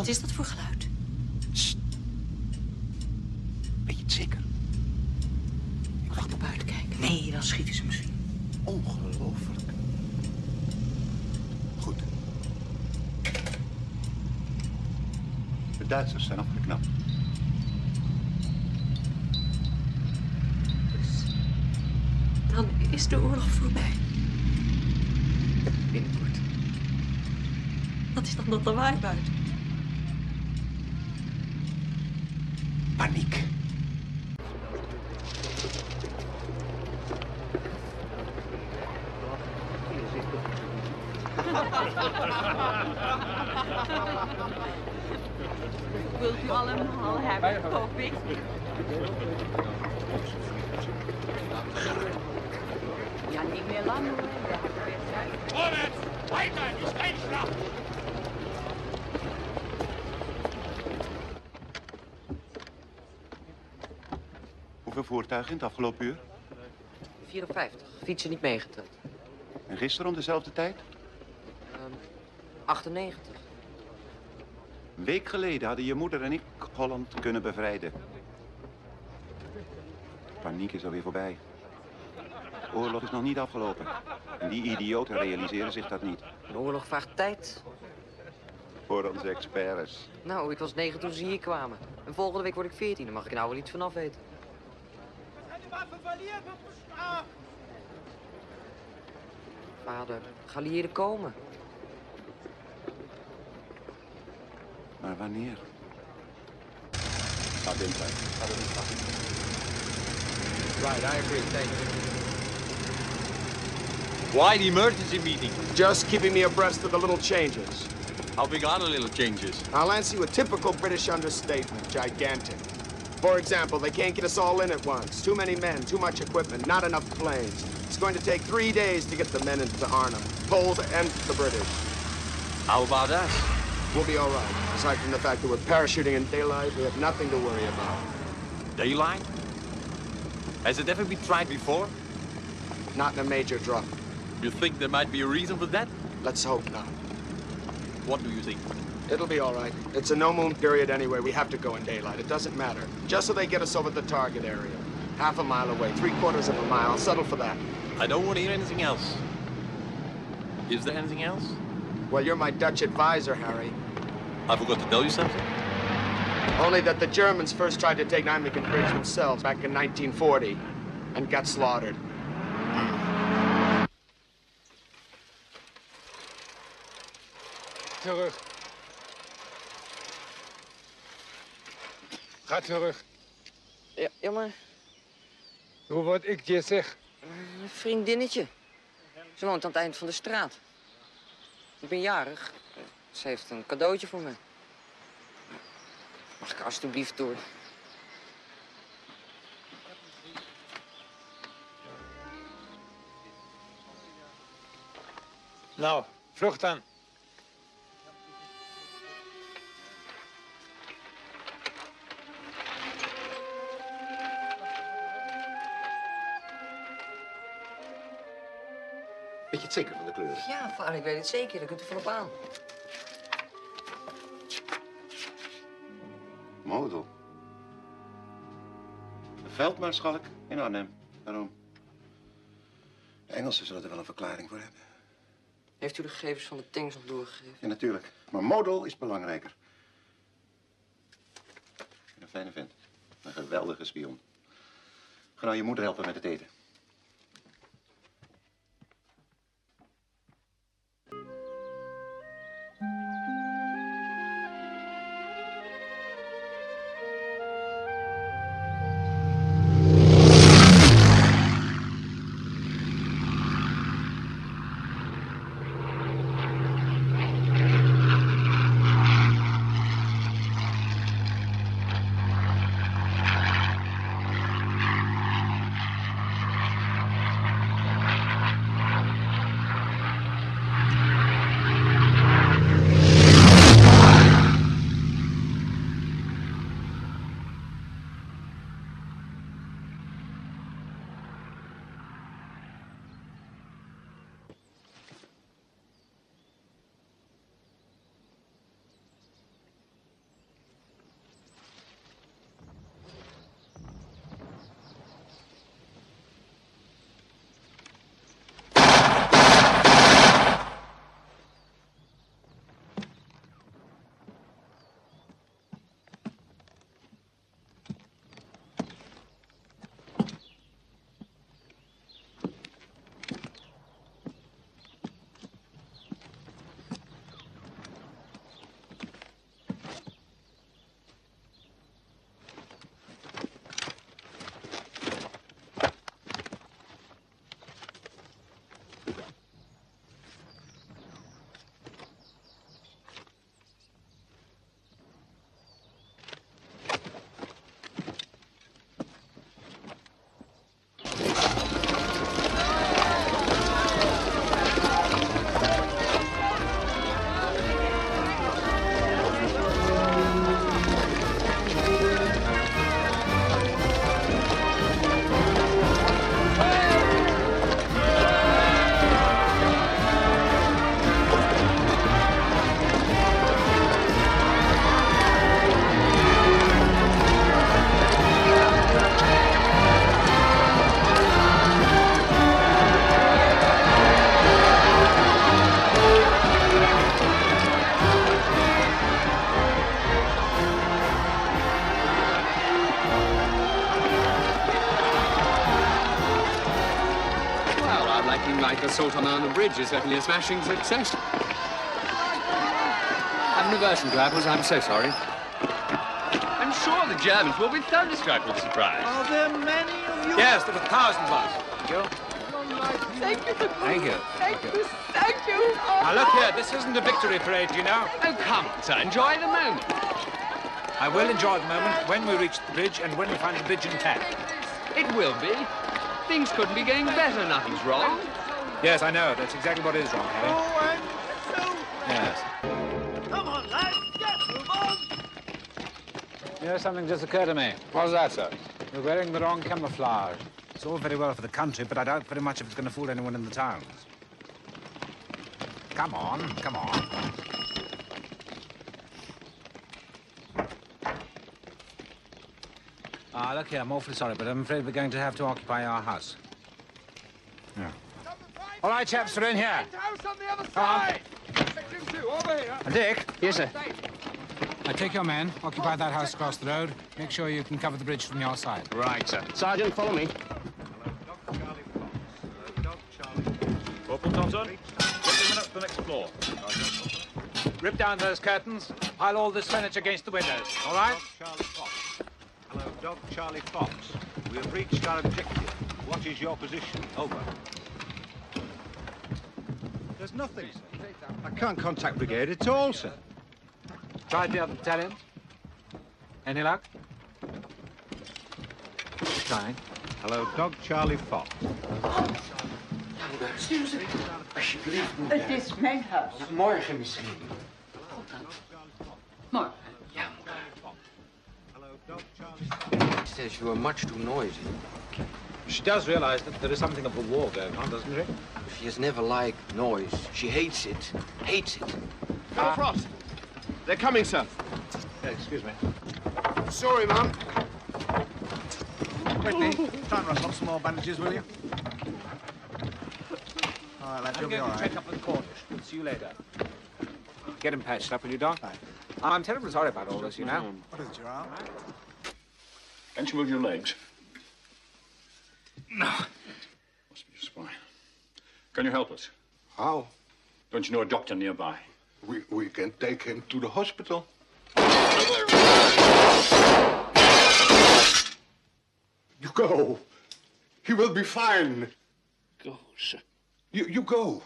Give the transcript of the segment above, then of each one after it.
Wat is dat voor geluid? Sst. Weet je het zeker? Ik wacht naar buiten kijken. Nee, dan schieten ze misschien. Ongelooflijk. Goed. De Duitsers zijn afgeknapt. Dan is de oorlog voorbij. Binnenkort. Wat is dan dat lawaai buiten? Paniek. Wilt u allemaal hebben, hoop ik? Ja, niet meer lang hoor. We hebben weer tijd. Vorwärts! Weiter! Die Steinschlacht! Hoeveel voertuigen in het afgelopen uur? 54. Fietsen niet meegeteld. En gisteren om dezelfde tijd? 98. Een week geleden hadden je moeder en ik Holland kunnen bevrijden. Paniek is alweer voorbij. De oorlog is nog niet afgelopen. En die idioten realiseren zich dat niet. De oorlog vraagt tijd. Voor onze experts. Nou, ik was 9 toen ze hier kwamen. En volgende week word ik 14. Dan mag ik nou wel iets vanaf weten. Vader, geallieerden komen. Maar wanneer? Ga binnen. Right, I agree. Thank you. Why the emergency meeting? Just keeping me abreast of the little changes. How big are the little changes? I'll answer you a typical British understatement, gigantic. For example, they can't get us all in at once. Too many men, too much equipment, not enough planes. It's going to take 3 days to get the men into Arnhem, Poles and the British. How about us? We'll be all right. Aside from the fact that we're parachuting in daylight, we have nothing to worry about. Daylight? Has it ever been tried before? Not in a major drop. You think there might be a reason for that? Let's hope not. What do you think? It'll be all right. It's a no-moon period anyway. We have to go in daylight. It doesn't matter. Just so they get us over the target area. Half a mile away, 3/4 of a mile. I'll settle for that. I don't want to hear anything else. Is there anything else? Well, you're my Dutch advisor, Harry. I forgot to tell you something. Only that the Germans first tried to take Nijmegen Bridge themselves back in 1940 and got slaughtered. Terug. Ga terug. Ja, maar Doe wat ik je zeg. een vriendinnetje. Ze woont aan het eind van de straat. Ik ben jarig. Ze heeft een cadeautje voor me. Mag ik alsjeblieft door? Nou, vlucht dan. Weet je het zeker van de kleuren? Ja, vader, ik weet het zeker. Daar kunt u volop aan. Model. Een veldmaarschalk in Arnhem. Waarom? De Engelsen zullen er wel een verklaring voor hebben. Heeft u de gegevens van de tanks nog doorgegeven? Ja, natuurlijk. Maar model is belangrijker. Een fijne vent. Een geweldige spion. Ga nou je moeder helpen met het eten. Something like assault on Arnhem Bridge is certainly a smashing success. Have an aversion to apples, I'm so sorry. I'm sure the Germans will be thoroughly struck with surprise. Are there many of you? Yes, there are thousands of us. Thank you. Thank you. Thank you. Thank you. Thank you. Oh, Now, look here. This isn't a victory parade, you know. Oh, come on, sir. Enjoy the moment. I will enjoy the moment when we reach the bridge and when we find the bridge intact. It will be. Things couldn't be going better. Nothing's wrong. Yes, I know. That's exactly what is wrong, Harry. Oh, I'm so... Yes. Come on, lads. Get move on. Yes, something just occurred to me. What's that, sir? You're wearing the wrong camouflage. It's all very well for the country, but I doubt very much if it's going to fool anyone in the towns. Come on, come on. Look here, I'm awfully sorry, but I'm afraid we're going to have to occupy our house. Yeah. All right, chaps, we're in here. House on the other side. Section 2, over here. Dick? Yes, sir. Now take your men, occupy that house across the road. Make sure you can cover the bridge from your side. Right, sir. Sergeant, follow me. Corporal Thompson, 20 minutes to the next floor. Rip down those curtains, pile all this furniture against the windows, all right? Charlie Fox. Hello, Dog Charlie Fox. We have reached our objective. What is your position? Over. There's nothing, sir. I can't contact brigade at all, sir. Tried the other battalion. Any luck? Trying. Hello, Dog Charlie Fox. Susan, alsjeblieft. Het is mijn huis. Morgen misschien. Morgen. Ja. Hello, Dog Charlie Fox. She says you are much too noisy. She does realize that there is something of a war going on, doesn't she? She has never liked noise. She hates it. Hates it. Colonel Frost. They're coming, sir. Excuse me. Sorry, Mum. Whitney, try and rustle up some more bandages, will you? All right, lad, I'm you'll be going all to right. check up with Cornish. See you later. Get him patched up, will you, Doc? Right. I'm terribly sorry about all this, you know. What is it, your arm? Can't you move your legs? No. Must be your spine. Can you help us? How? Don't you know a doctor nearby? We can take him to the hospital. You go. He will be fine. Go, sir. You go.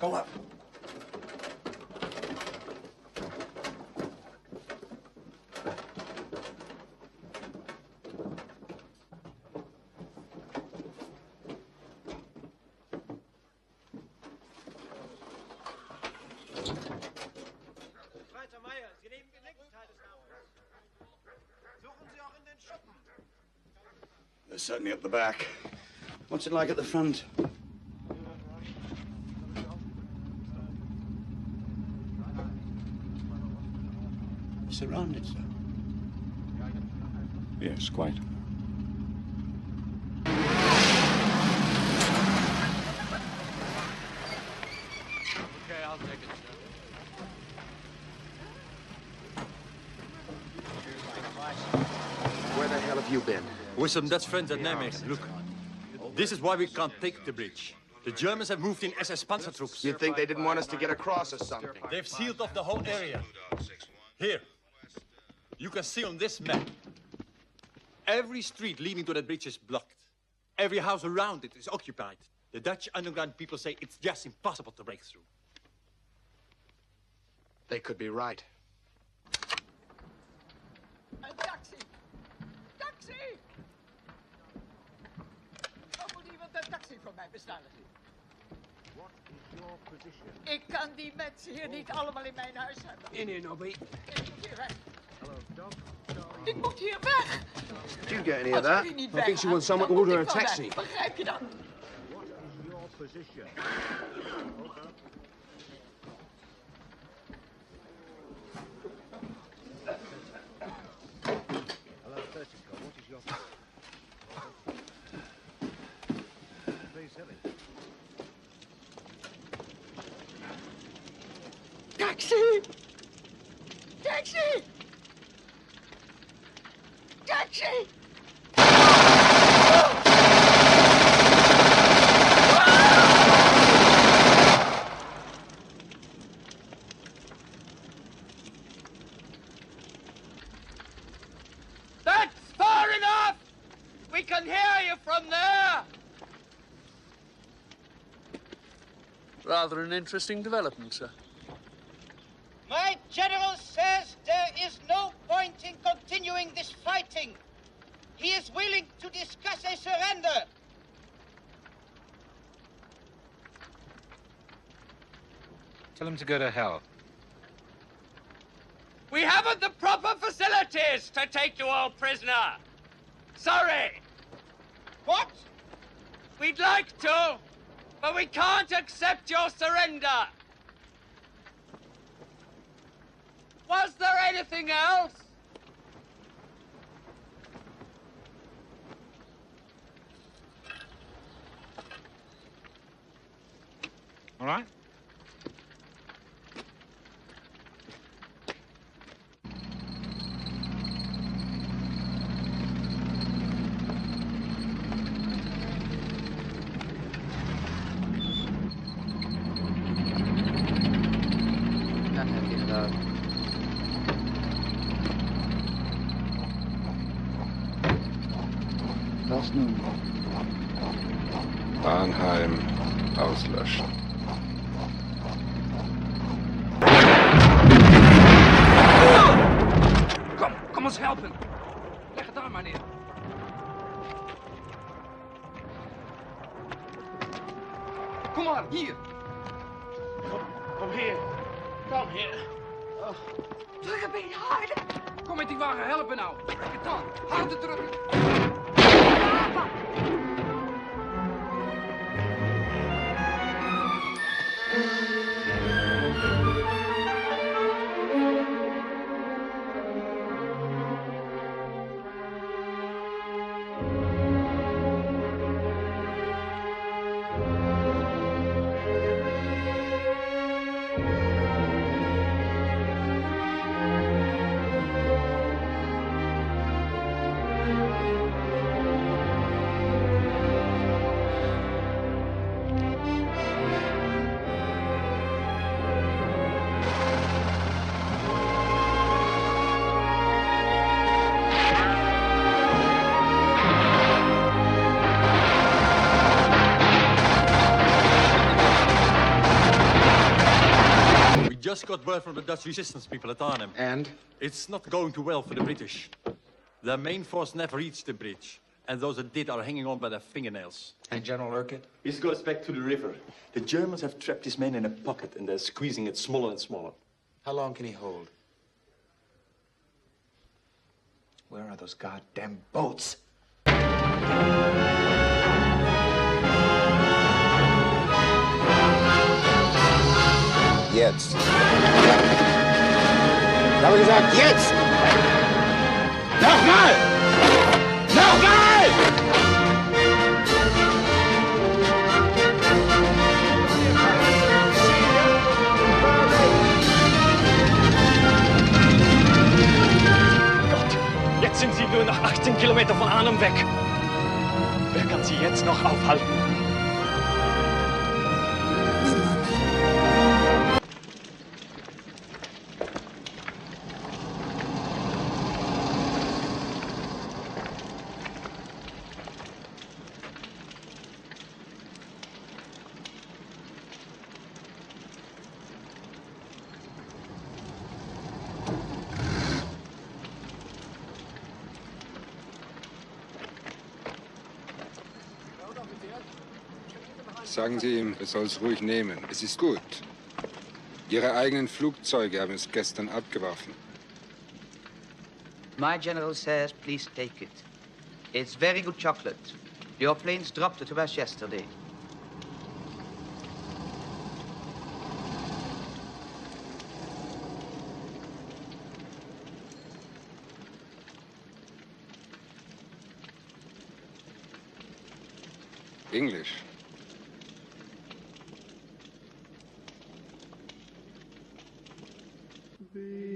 Go up. They're certainly at the back. What's it like at the front? Surrounded, sir. Yes, quite. Okay, I'll take it, sir. Where the hell have you been? With some Dutch friends at Nijmegen. Look, this is why we can't take the bridge. The Germans have moved in SS Panzertroops. You'd think they didn't want us to get across or something. They've sealed off the whole area. Here, you can see on this map. Every street leading to that bridge is blocked. Every house around it is occupied. The Dutch underground people say it's just impossible to break through. They could be right. Een taxi! Taxi! Dan moet iemand een taxi voor mij bestellen. What is your position? Ik kan die mensen hier niet allemaal in mijn huis hebben. In, Nobby. Ik moet hier weg. Hello, Dog Charlie Ik moet hier weg. Did you get any of that? I think she wants someone to order a taxi. Begrijp je dat? Your position. Hello, Vertigo. What is your... Please, Ellie. Taxi! Taxi! Taxi! That's far enough! We can hear you from there! Rather an interesting development, sir. My general says there is no point in continuing this fighting. He is willing to discuss a surrender. Tell him to go to hell. We haven't the proper facilities to take you all prisoner. Sorry. What? We'd like to, but we can't accept your surrender. Was there anything else? All right? Dan heb je inderdaad. Was nun? Arnheim auslöschen. Kom ons helpen. Leg het aan maar neer. Kom maar, hier. Kom hier. Kom hier. Druk een beetje harder. Kom met die wagen helpen nou. Trek het aan. Harder drukken. Just got word from the Dutch resistance people at Arnhem. And? It's not going too well for the British. Their main force never reached the bridge, and those that did are hanging on by their fingernails. And General Urquhart? This goes back to the river. The Germans have trapped his men in a pocket, and they're squeezing it smaller and smaller. How long can he hold? Where are those goddamn boats? Jetzt. Ich habe gesagt, jetzt! Nochmal! Nochmal! Gott, jetzt sind sie nur noch 18 Kilometer von Arnhem weg. Wer kann sie jetzt noch aufhalten? Sagen Sie ihm, er soll es ruhig nehmen. Es ist gut. Ihre eigenen Flugzeuge haben es gestern abgeworfen. My general says please take it. It's very good chocolate. Your planes dropped it to us yesterday. English. Be